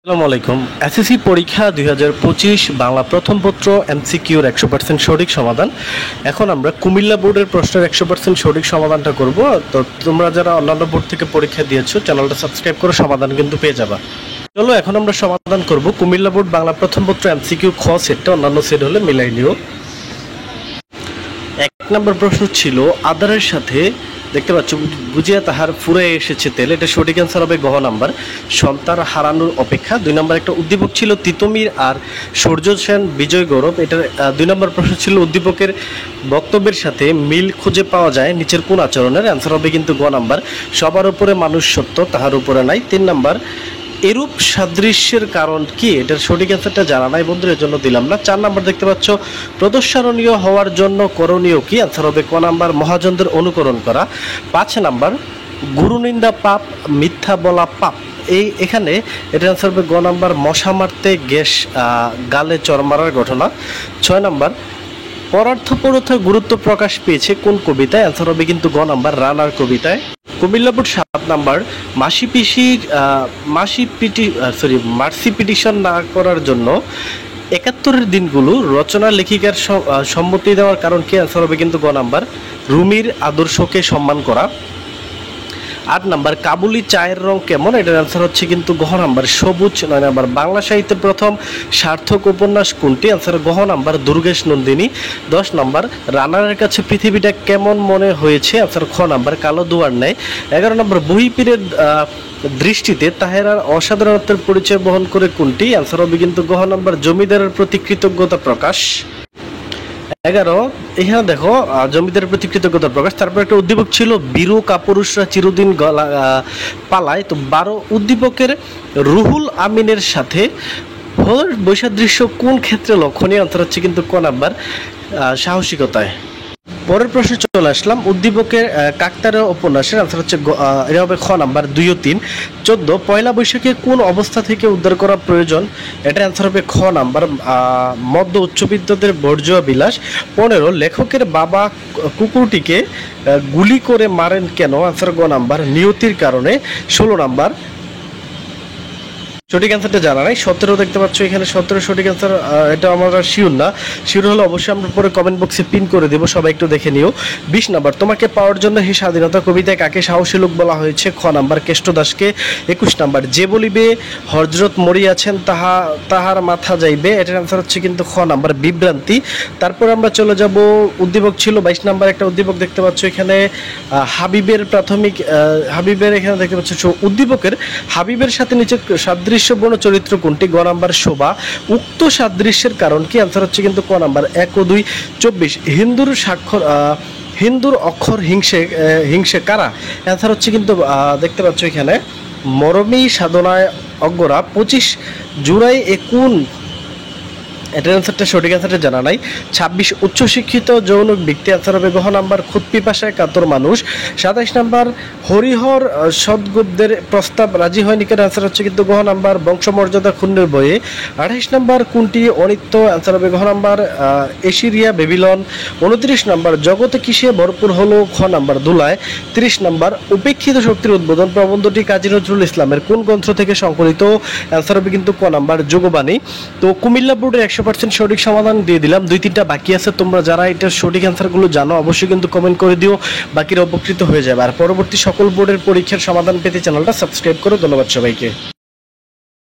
আসসালামু আলাইকুম। এসএসসি পরীক্ষা 2025 বাংলা প্রথম পত্র এমসিকিউর 100% সঠিক সমাধান। এখন আমরা কুমিল্লা বোর্ডের প্রশ্নের 100% সঠিক সমাধানটা করব। তো তোমরা যারা অন্যান্য বোর্ড থেকে পরীক্ষা দিয়েছো চ্যানেলটা সাবস্ক্রাইব করে সমাধান কিন্তু পেয়ে যাবা। চলো এখন আমরা সমাধান করব কুমিল্লা বোর্ড বাংলা প্রথম পত্র এমসিকিউ খ সেটটা, অন্যান্য সেট হলে মিলাই নিও। 1 নম্বর প্রশ্ন ছিল আদারের সাথে দেখতে পাচ্ছ বুঝিয়া তাহার ফুরে এসেছে তেল, এটা সঠিক অ্যান্সার হবে গহ নাম্বার। সন্তান হারানোর অপেক্ষা 2 নম্বর একটা উদ্দীপক ছিল তিতুমির আর সূর্য সেন বিজয় গৌরব, এটার 2 নম্বর প্রশ্ন ছিল উদ্দীপকের বক্তব্যের সাথে মিল খুঁজে পাওয়া যায় নিচের কোন আচরণের, অ্যান্সার হবে কিন্তু গ নাম্বার। সবার উপরে মানুষ সত্য তাহার উপরে নাই। 3 নম্বর এরূপ সাদৃশ্যের কারণ কি, এটার সঠিক অ্যান্সারটা জানা নাই বন্ধুদের জন্য দিলাম না। 4 নম্বর দেখতে পাচ্ছ প্রদর্শনীয় হওয়ার জন্য করণীয় কি, অ্যান্সার হবে ক নাম্বার মহাজনদের অনুকরণ করা। 5 নাম্বার গুরুনিন্দা পাপ মিথ্যা বলা পাপ, এখানে এটার অ্যান্সার হবে গ নাম্বার মশা মারতে গ্যাস গালে চর মারার ঘটনা। 6 নাম্বার পরার্থপরতার গুরুত্ব প্রকাশ পেয়েছে কোন কবিতায়, অ্যান্সার হবে কিন্তু গ নাম্বার রানার কবিতায়। Comilla board 7 number mercy petition না করার জন্য 71 দিনগুলো রচনা লেখিকার সম্মতি দেওয়ার কারণ কি, অ্যান্সার হবে কিন্তু গ নাম্বার রুমির আদর্শকে সম্মান করা। 8 নাম্বার কাবুলি চায়ের রং কেমন, এটার অ্যান্সার হচ্ছে কিন্তু গহ নাম্বার সবুজ। 9 নাম্বার বাংলা সাহিত্যের প্রথম সার্থক উপন্যাস কোনটি, অ্যান্সার গহ নাম্বার দুর্গেশ নন্দিনী। 10 নাম্বার রানারের কাছে পৃথিবীটা কেমন মনে হয়েছে, অ্যান্সার খ নাম্বার কালো দুয়ার নেয়। 11 নম্বর বহিপীরের দৃষ্টিতে তাহেরার অসাধারণত্বের পরিচয় বহন করে কোনটি, অ্যান্সার হবে কিন্তু গহ নাম্বার জমিদারের প্রতি কৃতজ্ঞতা প্রকাশ। 11 এখানে দেখো জমিদারের প্রতি কৃতজ্ঞতা প্রকাশ। তারপর একটা উদ্দীপক ছিল বীরু কাপুরুষরা চিরদিন পালায়। তো 12 উদ্দীপকের রুহুল আমিনের সাথে বৈসাদৃশ্য কোন ক্ষেত্রে লক্ষণীয়, অন্তর হচ্ছে কিন্তু ক নাম্বার সাহসিকতায়। পরের প্রশ্নে চলে আসলাম উদ্দীপকের কাকতারা উপন্যাসের, আনসার হচ্ছে এটা হবে খ নাম্বার 2 ও 3। 14 পয়লা বৈশাখে কোন অবস্থা থেকে উদ্ধার করা প্রয়োজন, এটা অ্যান্সার হবে খ নাম্বার মধ্য উচ্চবিদ্যালয়ের বর্জ্য বিলাস। 15 লেখকের বাবা কুকুরটিকে গুলি করে মারেন কেন, অ্যান্সার গ নাম্বার নিয়তির কারণে। 16 নাম্বার সঠিক অ্যান্সারটা জানা নাই। 17 দেখতে পাচ্ছ এখানে 17 সঠিক অ্যান্সার, এটা আমার শিওর না, শিওর হলে অবশ্যই আমরা পরে কমেন্ট বক্সে পিন করে দেবো, সবাই একটু দেখে নিও। 20 নাম্বার তোমাকে পাওয়ার জন্য হে স্বাধীনতা কবিতায় কাকে সাহসী লোক বলা হয়েছে, খ নাম্বার কেষ্ট দাসকে। 21 নাম্বার যে বলিবে হজরত মরিয়াছেন তাহার মাথা যাইবে, এটার অ্যান্সার হচ্ছে কিন্তু খ নাম্বার বিভ্রান্তি। তারপর আমরা চলে যাব উদ্দীপক ছিল 22 নাম্বার একটা উদ্দীপক দেখতে পাচ্ছ এখানে হাবিবের প্রাথমিক হাবিবের, এখানে দেখতে পাচ্ছ উদ্দীপকের হাবিবের সাথে নিচে সাদৃশ্যপূর্ণ চরিত্র কোনটি, গ নাম্বার শোভা। উক্ত সাদৃশ্যের কারণ কি, অ্যান্সার হচ্ছে কিন্তু ক নাম্বার 1 ও 2। 24 হিন্দুর অক্ষর হিংসে কারা, অ্যান্সার হচ্ছে কিন্তু দেখতে পাচ্ছ এখানে মরমী সাধনায় অজ্ঞরা। 25 জুড়াই কোন, এটার অ্যান্সারটা সঠিক অ্যান্সারটা জানা নাই। 26 উচ্চশিক্ষিত যৌন ব্যক্তি, অ্যান্সার হবে গহ নাম্বার খুদ পিপাসায় কাতর মানুষ। 27 নাম্বার হরিহর সদগুপ্তের প্রস্তাব রাজি হয়নি কেন, অ্যান্সার হচ্ছে কিন্তু গহ নাম্বার বংশমর্যাদা ক্ষুণ্ণের বইয়ে। 28 নাম্বার কোনটি অনিত্য, অ্যান্সার হবে গহ নাম্বার এশিরিয়া বেবিলন। 29 নাম্বার জগতে কিসে ভরপুর হলো, খ নাম্বার ধুলায়। 30 নাম্বার উপেক্ষিত শক্তির উদ্বোধন প্রবন্ধটি কাজী নজরুল ইসলামের কোন গ্রন্থ থেকে সংকলিত, অ্যান্সার হবে কিন্তু ক নাম্বার যোগবাণী। তো কুমিল্লা বোর্ডের 100% সঠিক সমাধান দিয়ে দিলাম, 2-3টা বাকি আছে। তোমরা যারা এটার সঠিক অ্যান্সারগুলো জানো অবশ্যই কিন্তু কমেন্ট করে দিও, বাকিরা উপকৃত হয়ে যাবে। আর পরবর্তী সকল বোর্ডের পরীক্ষার সমাধান পেতে চ্যানেলটা সাবস্ক্রাইব করো। ধন্যবাদ সবাইকে।